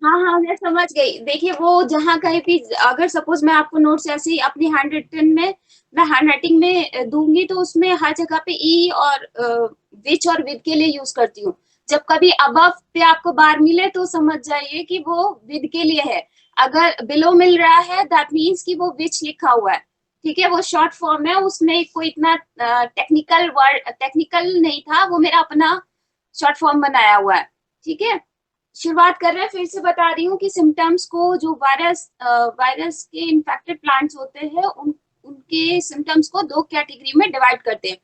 हाँ हाँ, मैं समझ गई। देखिए वो जहाँ कहीं भी, अगर सपोज मैं आपको नोट्स ऐसे ही अपनी हैंड रिटन में, मैं हैंड राइटिंग में दूंगी, तो उसमें हर जगह पे ई और विच और विद के लिए यूज करती हूँ। जब कभी अबव पे आपको बार मिले तो समझ जाइए कि वो विद के लिए है। अगर बिलो मिल रहा है दैट मीन्स कि वो विच लिखा हुआ है। ठीक है, वो शॉर्ट फॉर्म है, उसमें कोई इतना टेक्निकल वर्ड, टेक्निकल नहीं था, वो मेरा अपना शॉर्ट फॉर्म बनाया हुआ है। ठीक है, शुरुआत कर रहे हैं। फिर से बता रही हूँ कि सिम्टम्स को, जो वायरस वायरस के इन्फेक्टेड प्लांट्स होते हैं उनके सिम्टम्स को दो कैटेगरी में डिवाइड करते हैं।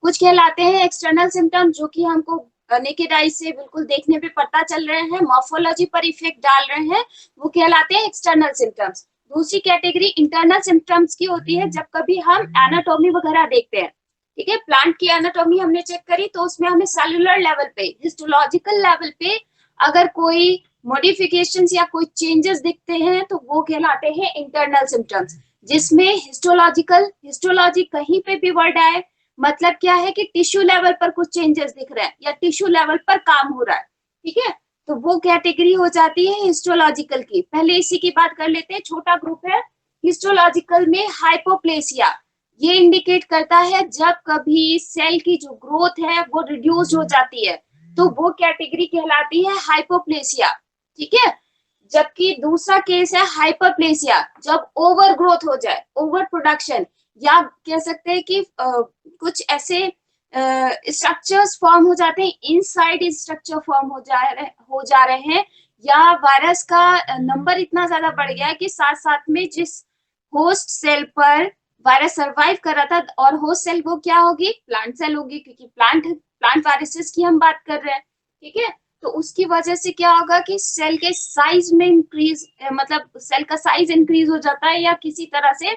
कुछ कहलाते हैं एक्सटर्नल सिम्टम्स, जो कि हमको नेकेड आई से बिल्कुल देखने पे पता चल रहे हैं, मॉर्फोलॉजी पर इफेक्ट डाल रहे हैं, वो कहलाते हैं एक्सटर्नल सिम्टम्स। दूसरी कैटेगरी इंटरनल सिम्टम्स की होती है, जब कभी हम एनाटॉमी वगैरह देखते हैं। ठीक है, प्लांट की एनाटॉमी हमने चेक करी तो उसमें हमें सेलुलर लेवल पे, हिस्टोलॉजिकल लेवल पे अगर कोई मॉडिफिकेशंस या कोई चेंजेस दिखते हैं तो वो कहलाते हैं इंटरनल सिम्टम्स। जिसमें हिस्टोलॉजिकल, हिस्टोलॉजी कहीं पे भी वर्ड आए, मतलब क्या है कि टिश्यू लेवल पर कुछ चेंजेस दिख रहे हैं या टिश्यू लेवल पर काम हो रहा है। ठीक है, तो वो कैटेगरी हो जाती है हिस्टोलॉजिकल की। पहले इसी की बात कर लेते हैं, छोटा ग्रुप है हिस्टोलॉजिकल में। हाइपोप्लेसिया ये इंडिकेट करता है जब कभी सेल की जो ग्रोथ है वो रिड्यूस हो जाती है, तो वो कैटेगरी कहलाती है हाइपोप्लेसिया। ठीक है, जबकि दूसरा केस है हाइपरप्लेसिया, जब ओवर ग्रोथ हो जाए, ओवर प्रोडक्शन, या कह सकते हैं कि कुछ ऐसे स्ट्रक्चर्स फॉर्म हो जाते हैं, इनसाइड स्ट्रक्चर फॉर्म हो जा रहे हैं, या वायरस का नंबर इतना ज्यादा बढ़ गया है कि साथ साथ में जिस होस्ट सेल पर वायरस सरवाइव कर रहा था, और होस्ट सेल वो क्या होगी, प्लांट सेल होगी, क्योंकि प्लांट प्लांट वायरसेस की हम बात कर रहे हैं। ठीक है, तो उसकी वजह से क्या होगा कि सेल के साइज में इंक्रीज, मतलब सेल का साइज इंक्रीज हो जाता है, या किसी तरह से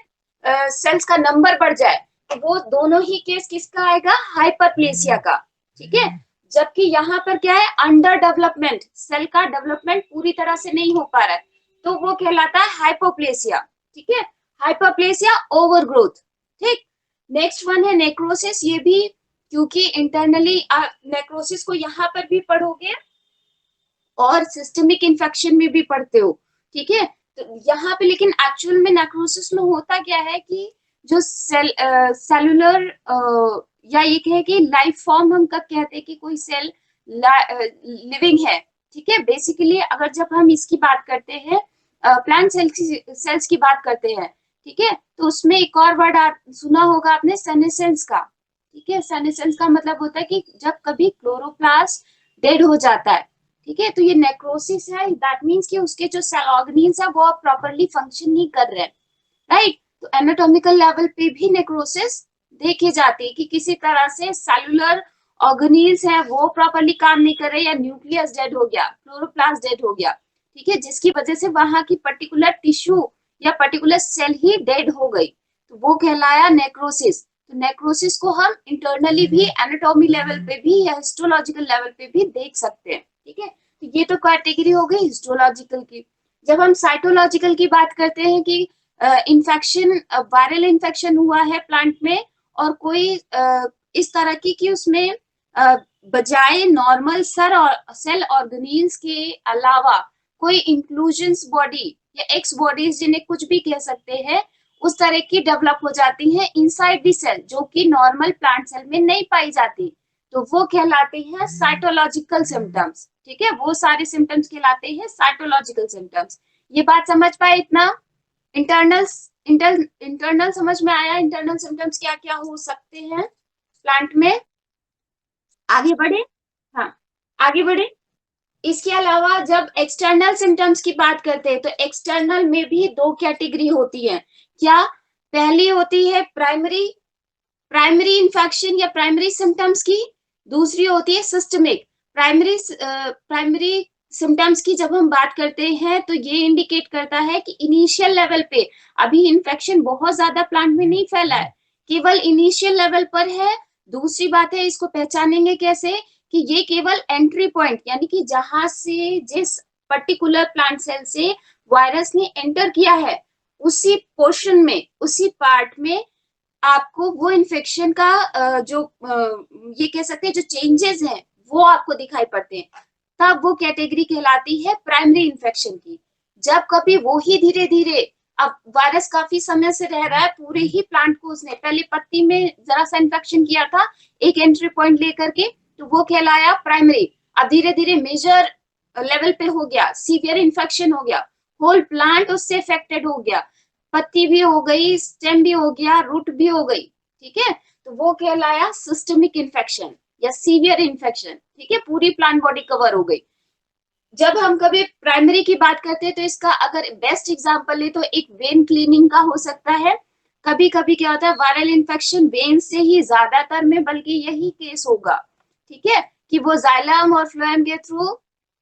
सेल्स का नंबर बढ़ जाए, तो वो दोनों ही केस किसका आएगा, हाइपरप्लेसिया का। ठीक है, जबकि यहाँ पर क्या है, अंडर डेवलपमेंट, सेल का डेवलपमेंट पूरी तरह से नहीं हो पा रहा है, तो वो कहलाता है हाइपोप्लेसिया। ठीक है, हाइपरप्लेसिया, ओवर ग्रोथ। ठीक, नेक्स्ट वन है नेक्रोसिस। ये भी क्योंकि इंटरनली नेक्रोसिस को यहाँ पर भी पढ़ोगे और सिस्टमिक इन्फेक्शन में भी पढ़ते हो। ठीक है, तो यहाँ पे लेकिन एक्चुअल में नेक्रोसिस में होता क्या है कि जो सेलुलर या ये कहे कि लाइफ फॉर्म, हम कब कहते हैं कि कोई सेल लिविंग है। ठीक है, बेसिकली अगर जब हम इसकी बात करते हैं, प्लांट सेल्स की बात करते हैं, ठीक है, तो उसमें एक और वर्ड सुना होगा आपने, सेनेसेंस का। ठीक है, सेनेसेंस का मतलब होता है कि जब कभी क्लोरोप्लास्ट डेड हो जाता है। ठीक है, तो ये नेक्रोसिस है, दैट मीन्स कि उसके जो सेल ऑर्गेनील्स है वो प्रॉपरली फंक्शन नहीं कर रहे हैं। राइट, तो एनाटॉमिकल लेवल पे भी नेक्रोसिस देखे जाते हैं कि किसी तरह से सेलुलर ऑर्गेनील्स है वो प्रॉपरली काम नहीं कर रहे, या न्यूक्लियस डेड हो गया, क्लोरोप्लास्ट डेड हो गया। ठीक है, जिसकी वजह से वहां की पर्टिकुलर टिश्यू या पर्टिकुलर सेल ही डेड हो गई, तो वो कहलाया नेक्रोसिस। तो नेक्रोसिस को हम इंटरनली भी, एनाटॉमी लेवल पे भी या हिस्टोलॉजिकल लेवल पे भी देख सकते हैं। ठीक है, तो ये तो कैटेगरी हो गई हिस्टोलॉजिकल की। जब हम साइटोलॉजिकल की बात करते हैं कि इन्फेक्शन, वायरल इन्फेक्शन हुआ है प्लांट में, और कोई इस तरह की कि उसमें बजाय नॉर्मल सेल ऑर्गेनील्स के अलावा कोई इंक्लूजन्स बॉडी या एक्स बॉडीज, जिन्हें कुछ भी कह सकते हैं, उस तरह की डेवलप हो जाती है इनसाइड द सेल, जो कि नॉर्मल प्लांट सेल में नहीं पाई जाती, तो वो कहलाते हैं साइटोलॉजिकल सिम्टम्स। ठीक है, वो सारे सिम्टम्स कहलाते हैं साइटोलॉजिकल सिम्टम्स। ये बात समझ पाए इतना? इंटरनल इंटरनल समझ में आया, इंटरनल सिम्टम्स क्या क्या हो सकते हैं प्लांट में? आगे बढ़े। हाँ, आगे बढ़े। इसके अलावा जब एक्सटर्नल सिम्टम्स की बात करते हैं तो एक्सटर्नल में भी दो कैटेगरी होती है। क्या? पहली होती है प्राइमरी, प्राइमरी इन्फेक्शन या प्राइमरी सिम्टम्स की। दूसरी होती है सिस्टमिक। प्राइमरी सिम्टम्स की जब हम बात करते हैं तो ये इंडिकेट करता है कि इनिशियल लेवल पे अभी इन्फेक्शन बहुत ज्यादा प्लांट में नहीं फैला है, केवल इनिशियल लेवल पर है। दूसरी बात है, इसको पहचानेंगे कैसे कि ये केवल एंट्री पॉइंट, यानी कि जहां से, जिस पर्टिकुलर प्लांट सेल से वायरस ने एंटर किया है, उसी पोर्शन में, उसी पार्ट में आपको वो इन्फेक्शन का जो ये कह सकते हैं जो चेंजेस हैं वो आपको दिखाई पड़ते हैं। तब वो कैटेगरी कहलाती है प्राइमरी इन्फेक्शन की। जब कभी वो ही धीरे धीरे, अब वायरस काफी समय से रह रहा है पूरे ही प्लांट को, उसने पहले पत्ती में जरा सा इन्फेक्शन किया था एक एंट्री पॉइंट लेकर के, तो वो कहलाया प्राइमरी। अब धीरे धीरे मेजर लेवल पे हो गया, सीवियर इन्फेक्शन हो गया, होल प्लांट उससे अफेक्टेड हो गया, पत्ती भी हो गई, स्टेम भी हो गया, रूट भी हो गई, ठीक है, तो वो कहलाया सिस्टमिक इन्फेक्शन या सीवियर इन्फेक्शन, ठीक है, पूरी प्लांट बॉडी कवर हो गई। जब हम कभी प्राइमरी की बात करते हैं तो इसका अगर बेस्ट एग्जांपल ले तो एक वेन क्लीनिंग का हो सकता है। कभी कभी क्या होता है, वायरल इन्फेक्शन वेन से ही ज्यादातर में बल्कि यही केस होगा, ठीक है, कि वो जाइलम और फ्लोएम के थ्रू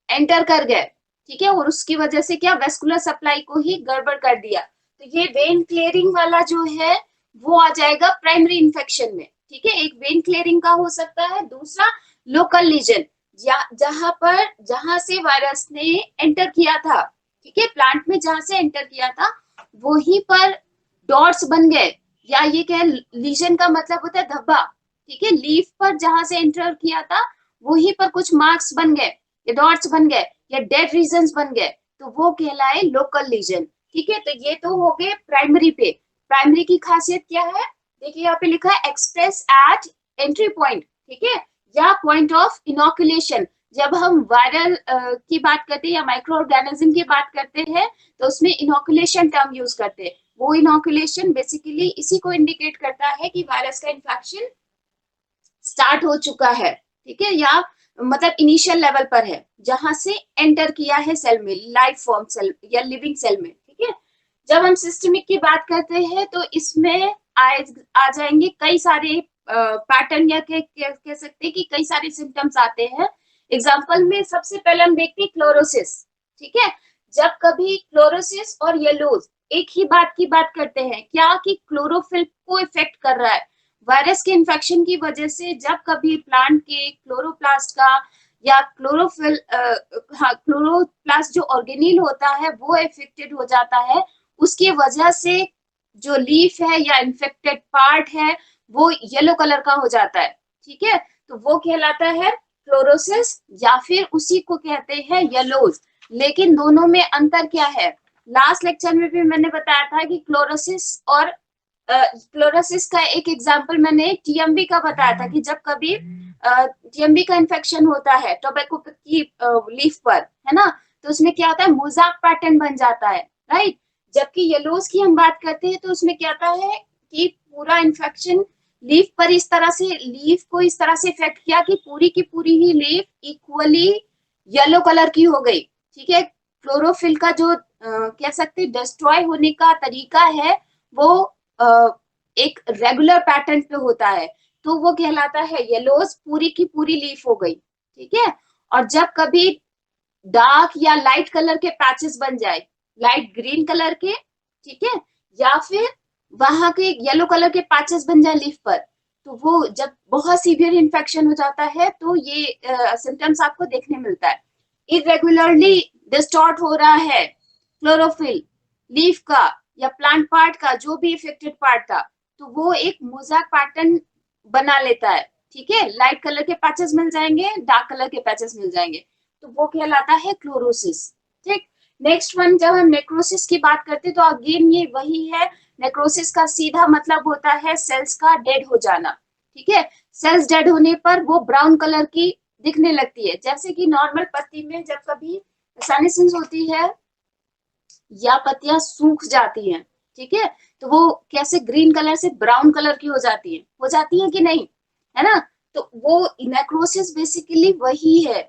एंटर कर गए, ठीक है, और उसकी वजह से क्या वेस्कुलर सप्लाई को ही गड़बड़ कर दिया, तो ये वेन क्लियरिंग वाला जो है वो आ जाएगा प्राइमरी इन्फेक्शन में, ठीक है, एक वेन क्लियरिंग का हो सकता है। दूसरा लोकल लीजन, जहां से वायरस ने एंटर किया था, ठीक है, प्लांट में जहां से एंटर किया था वहीं पर डॉट्स बन गए, या ये क्या, लीजन का मतलब होता है धब्बा, ठीक है, लीफ पर जहां से एंटर किया था वहीं पर कुछ मार्क्स बन गए या डॉट्स बन गए या डेड रीजन्स बन गए, तो वो कहलाए लोकल लीजन, ठीक है। तो ये तो हो गए प्राइमरी पे। प्राइमरी की खासियत क्या है, देखिए यहाँ पे लिखा है एक्सप्रेस एट एंट्री पॉइंट, ठीक है, या पॉइंट ऑफ इनोकुलेशन। जब हम वायरल की बात करते हैं या माइक्रो ऑर्गेनिज्म की बात करते हैं तो उसमें इनोकुलेशन टर्म यूज करते हैं। वो इनोकुलेशन बेसिकली इसी को इंडिकेट करता है कि वायरस का इन्फेक्शन स्टार्ट हो चुका है, ठीक है, या मतलब इनिशियल लेवल पर है जहां से एंटर किया है सेल में, लाइफ फॉर्म सेल या लिविंग सेल में, ठीक है। जब हम सिस्टमिक की बात करते हैं तो इसमें आ जाएंगे कई सारे पैटर्न, या कह सकते हैं कि कई सारे सिम्टम्स आते हैं। एग्जाम्पल में सबसे पहले हम देखते हैं क्लोरोसिस, ठीक है। जब कभी क्लोरोसिस और येलोज एक ही बात की बात करते हैं, क्या कि क्लोरोफिल को इफेक्ट कर रहा है वायरस के इन्फेक्शन की वजह से। जब कभी प्लांट के क्लोरोप्लास्ट का या क्लोरोफिल हाँ क्लोरोप्लास्ट जो ऑर्गेनील होता है वो इफेक्टेड हो जाता है, उसकी वजह से जो लीफ है या इन्फेक्टेड पार्ट है वो येलो कलर का हो जाता है, ठीक है, तो वो कहलाता है क्लोरोसिस, या फिर उसी को कहते हैं येलोज। लेकिन दोनों में अंतर क्या है, लास्ट लेक्चर में भी मैंने बताया था कि क्लोरोसिस और क्लोरोसिस का एक एग्जांपल मैंने टीएमबी का बताया था कि जब कभी टीएमबी का इन्फेक्शन होता है टोबैको की लीफ पर, है ना, तो उसमें क्या होता है, मोजाइक पैटर्न बन जाता है, राइट। जबकि येलोज की हम बात करते हैं तो उसमें क्या होता है कि पूरा इन्फेक्शन लीफ पर इस तरह से, लीफ को इस तरह से इफेक्ट किया कि पूरी की पूरी ही लीफ इक्वली येलो कलर की हो गई, ठीक है। क्लोरोफिल का जो कह सकते डिस्ट्रॉय होने का तरीका है वो एक रेगुलर पैटर्न पे होता है, तो वो कहलाता है येलोज, पूरी की पूरी लीफ हो गई, ठीक है। और जब कभी डार्क या लाइट कलर के पैचेस बन जाए, लाइट ग्रीन कलर के, ठीक है, या फिर वहां के येलो कलर के पैचेस बन जाए लीफ पर, तो वो जब बहुत सीवियर इन्फेक्शन हो जाता है तो ये सिम्टम्स आपको देखने मिलता है। इरेगुलरली डिस्टॉर्ट हो रहा है क्लोरोफिल लीफ का या प्लांट पार्ट का, जो भी इफेक्टेड पार्ट था, तो वो एक मोजाइक पैटर्न बना लेता है, ठीक है, लाइट कलर के पैचेस मिल जाएंगे, डार्क कलर के पैचेस मिल जाएंगे, तो वो कहलाता है क्लोरोसिस, ठीक। नेक्स्ट वन, जब हम नेक्रोसिस की बात करते हैं तो अगेन ये वही है, नेक्रोसिस का सीधा मतलब होता है सेल्स का डेड हो जाना, ठीक है। सेल्स डेड होने पर वो ब्राउन कलर की दिखने लगती है, जैसे कि नॉर्मल पत्ती में जब कभी सेनेसेंस होती है या पत्तियां सूख जाती हैं, ठीक है, तो वो कैसे ग्रीन कलर से ब्राउन कलर की हो जाती है कि नहीं, है ना। तो वो नेक्रोसिस बेसिकली वही है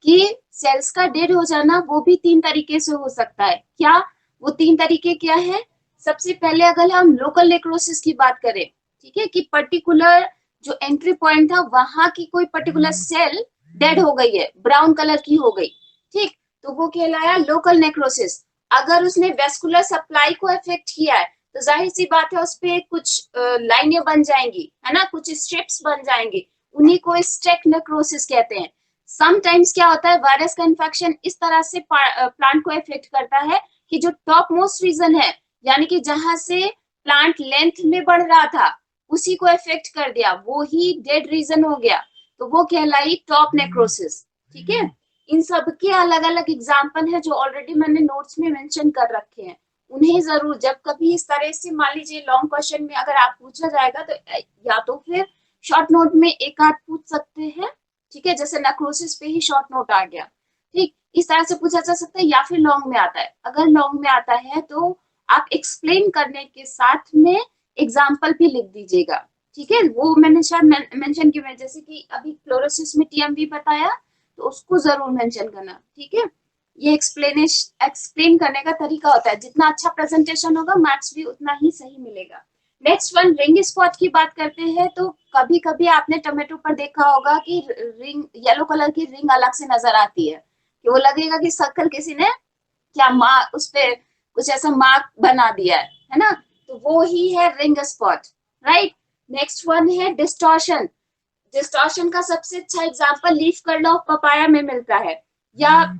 कि सेल्स का डेड हो जाना, वो भी तीन तरीके से हो सकता है। क्या वो तीन तरीके क्या है, सबसे पहले अगर हम लोकल नेक्रोसिस की बात करें, ठीक है, कि पर्टिकुलर जो एंट्री पॉइंट था वहां की कोई पर्टिकुलर सेल डेड हो गई है, ब्राउन कलर की हो गई, ठीक, तो वो कहलाया लोकल नेक्रोसिस। अगर उसने वेस्कुलर सप्लाई को इफेक्ट किया है तो जाहिर सी बात है उस पे कुछ लाइनें बन जाएंगी, है ना, कुछ स्ट्रिप्स बन जाएंगी, उन्हीं को स्टेक नेक्रोसिस कहते हैं। समटाइम्स क्या होता है, वायरस का इन्फेक्शन इस तरह से प्लांट को इफेक्ट करता है कि जो टॉप मोस्ट रीजन है, यानी कि जहां से प्लांट लेंथ में बढ़ रहा था उसी को इफेक्ट कर दिया, वो ही डेड रीजन हो गया, तो वो कहलाई टॉप नेक्रोसिस, ठीक है। इन सब के अलग अलग एग्जाम्पल है जो ऑलरेडी मैंने नोट्स में मेंशन कर रखे हैं। उन्हें जरूर जब कभी इस तरह से मान लीजिए लॉन्ग क्वेश्चन में अगर आप पूछा जाएगा तो या तो फिर शॉर्ट नोट में एक आध पूछ सकते हैं, ठीक है, जैसे नेक्रोसिस पे ही शॉर्ट नोट आ गया, ठीक, इस तरह से पूछा जा सकता है, या फिर लॉन्ग में आता है। अगर लॉन्ग में आता है तो आप एक्सप्लेन करने के साथ में एग्जाम्पल भी लिख दीजिएगा, ठीक है। वो मैंने शायद मेंशन किया, जैसे कि अभी क्लोरोसिस में टीएमवी बताया तो उसको जरूर मेंशन करना, ठीक है। ये एक्सप्लेन करने का तरीका होता है, जितना अच्छा प्रेजेंटेशन होगा मार्क्स भी उतना ही सही मिलेगा। नेक्स्ट वन रिंग स्पॉट की बात करते हैं, तो कभी कभी आपने टोमेटो पर देखा होगा कि रिंग, येलो कलर की रिंग अलग से नजर आती है, कि वो लगेगा कि सर्कल किसी ने क्या मार्क उस पे कुछ ऐसा मार्क बना दिया है ना, तो वो ही है ring spot, right. Next one है डिस्टॉर्शन। डिस्टॉर्शन का सबसे अच्छा example leaf curl of papaya में मिलता है, या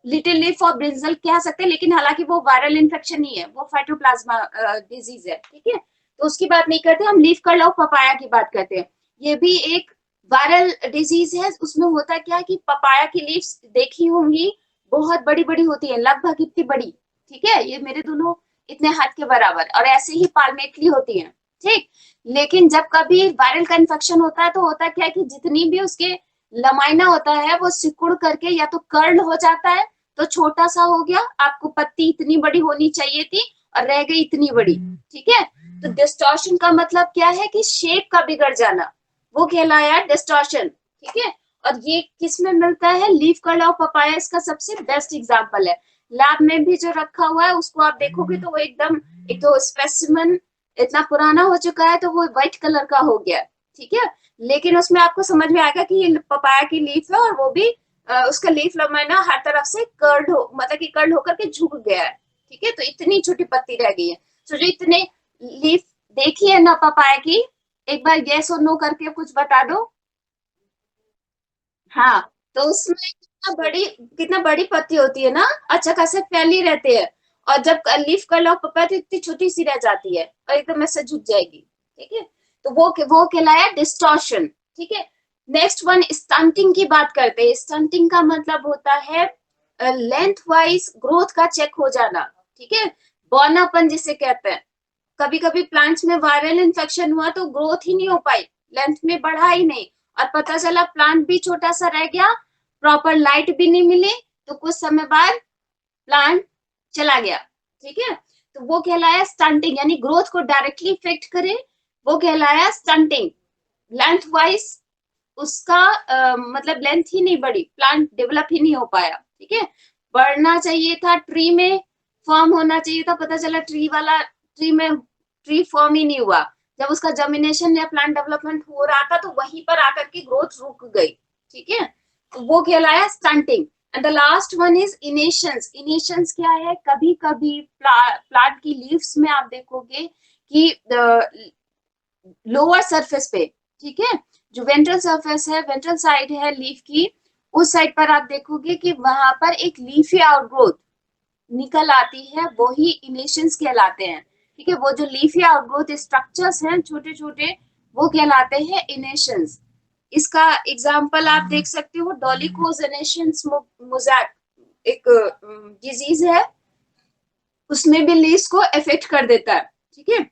लिटिल लीफ ऑफ ब्रिंजल कह सकते हैं, लेकिन हालांकि वो वायरल इन्फेक्शन नहीं है, वो फाइटोप्लाज्मा डिजीज है, ठीक है, तो उसकी बात नहीं करते, हम लीफ कर्ल ऑफ पपाया की बात करते हैं। ये भी एक वायरल डिजीज है। उसमें होता क्या है कि पपाया की लीव्स देखी होंगी, बहुत बड़ी बड़ी होती है, लगभग इतनी बड़ी, ठीक है, ये मेरे दोनों इतने हाथ के बराबर, और ऐसे ही पाल्मेटली होती है, ठीक। लेकिन जब कभी वायरल का इन्फेक्शन होता है तो होता क्या है कि जितनी भी उसके लमाइना होता है वो सिकुड़ करके या तो कर्ल हो जाता है, तो छोटा सा हो गया, आपको पत्ती इतनी बड़ी होनी चाहिए थी और रह गई इतनी बड़ी, ठीक है। तो डिस्टॉर्शन का मतलब क्या है कि शेप का बिगड़ जाना, वो कहलाया डिस्टॉर्शन, ठीक है। और ये किस में मिलता है, लीफ कर्ल ऑफ पपाया इसका सबसे बेस्ट एग्जांपल है। लैब में भी जो रखा हुआ है उसको आप देखोगे तो वो एकदम, एक तो स्पेसिमेन इतना पुराना हो चुका है तो वो व्हाइट कलर का हो गया, ठीक है, लेकिन उसमें आपको समझ में आएगा कि ये पपाया की लीफ है, और वो भी उसका लीफ लमाइना हर तरफ से कर्ड हो, मतलब कि कर्ड होकर के झुक गया है, ठीक है, तो इतनी छोटी पत्ती रह गई है। तो जो इतने लीफ देखी है ना पपाया की, एक बार यस और नो करके कुछ बता दो। हाँ, तो उसमें कितना बड़ी पत्ती होती है ना, अच्छा खासे फैली रहती है, और जब लीफ कर्ल ऑफ पपाया तो इतनी छोटी सी रह जाती है और एकदम ऐसे झुक जाएगी, ठीक है, तो वो कहलाया डिस्टॉर्शन, ठीक है। नेक्स्ट वन स्टंटिंग की बात करते हैं। स्टंटिंग का मतलब होता है लेंथ वाइज ग्रोथ का चेक हो जाना, ठीक है, बौनापन जिसे कहते हैं। कभी कभी प्लांट्स में वायरल इन्फेक्शन हुआ तो ग्रोथ ही नहीं हो पाई, लेंथ में बढ़ा ही नहीं, और पता चला प्लांट भी छोटा सा रह गया, प्रॉपर लाइट भी नहीं मिली, तो कुछ समय बाद प्लांट चला गया, ठीक है, तो वो कहलाया स्टंटिंग, यानी ग्रोथ को डायरेक्टली इफेक्ट करे, वो कहलाया स्टंटिंग। लेंथ वाइज उसका मतलब लेंथ ही नहीं बढ़ी, प्लांट डेवलप ही नहीं हो पाया, ठीक है। बढ़ना चाहिए था, ट्री में फॉर्म होना चाहिए था, पता चला ट्री फॉर्म ही नहीं हुआ। जब उसका जर्मिनेशन या प्लांट डेवलपमेंट हो रहा था तो वहीं पर आकर के ग्रोथ रुक गई, ठीक है, तो वो कहलाया stunting. And the last one is inanitions. Inanitions क्या है, कभी कभी प्लांट की लीव्स में आप देखोगे कि लोअर सरफेस पे, ठीक है, जो वेंट्रल सरफेस है, वेंट्रल साइड है लीफ की, उस साइड पर आप देखोगे कि वहां पर एक लीफी आउटग्रोथ निकल आती है, वो ही इनेशंस कहलाते हैं, ठीक है। वो जो लीफी आउटग्रोथ स्ट्रक्चर्स हैं छोटे छोटे, वो कहलाते हैं इनेशंस। इसका एग्जांपल आप देख सकते हो, डॉलिकोजेनेशंस मोजैक एक डिजीज है, उसमें भी लीव्स को इफेक्ट कर देता है, ठीक है।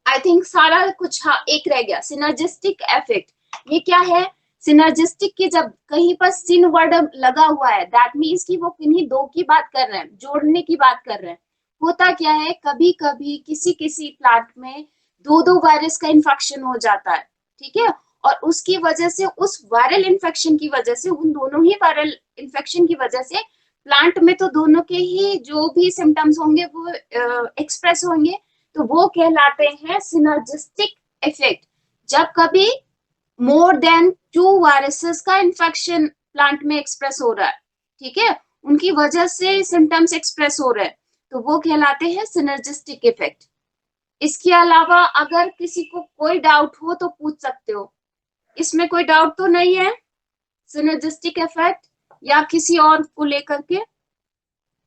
आई थिंक सारा कुछ, हाँ एक रह गया, सिनर्जिस्टिक इफेक्ट। ये क्या है, सिनर्जिस्टिक के जब कहीं पर सिन वर्ड लगा हुआ है, दैट मीन्स कि वो किन्हीं दो की बात कर रहे हैं, जोड़ने की बात कर रहे हैं। होता क्या है, कभी कभी किसी किसी प्लांट में दो दो वायरस का इन्फेक्शन हो जाता है, ठीक है, और उसकी वजह से, उस वायरल इन्फेक्शन की वजह से, उन दोनों ही वायरल इन्फेक्शन की वजह से प्लांट में तो दोनों के ही जो भी सिम्टम्स होंगे वो एक्सप्रेस होंगे, तो वो कहलाते हैं सिनर्जिस्टिक इफेक्ट। जब कभी मोर देन टू वायरसेस का इन्फेक्शन प्लांट में एक्सप्रेस हो रहा है, ठीक है, उनकी वजह से सिम्टम्स एक्सप्रेस हो रहे हैं, तो वो कहलाते हैं सिनर्जिस्टिक इफेक्ट। इसके अलावा अगर किसी को कोई डाउट हो तो पूछ सकते हो, इसमें कोई डाउट तो नहीं है, सिनर्जिस्टिक इफेक्ट या किसी और को लेकर के।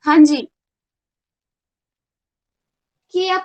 हाँ जी, कि आप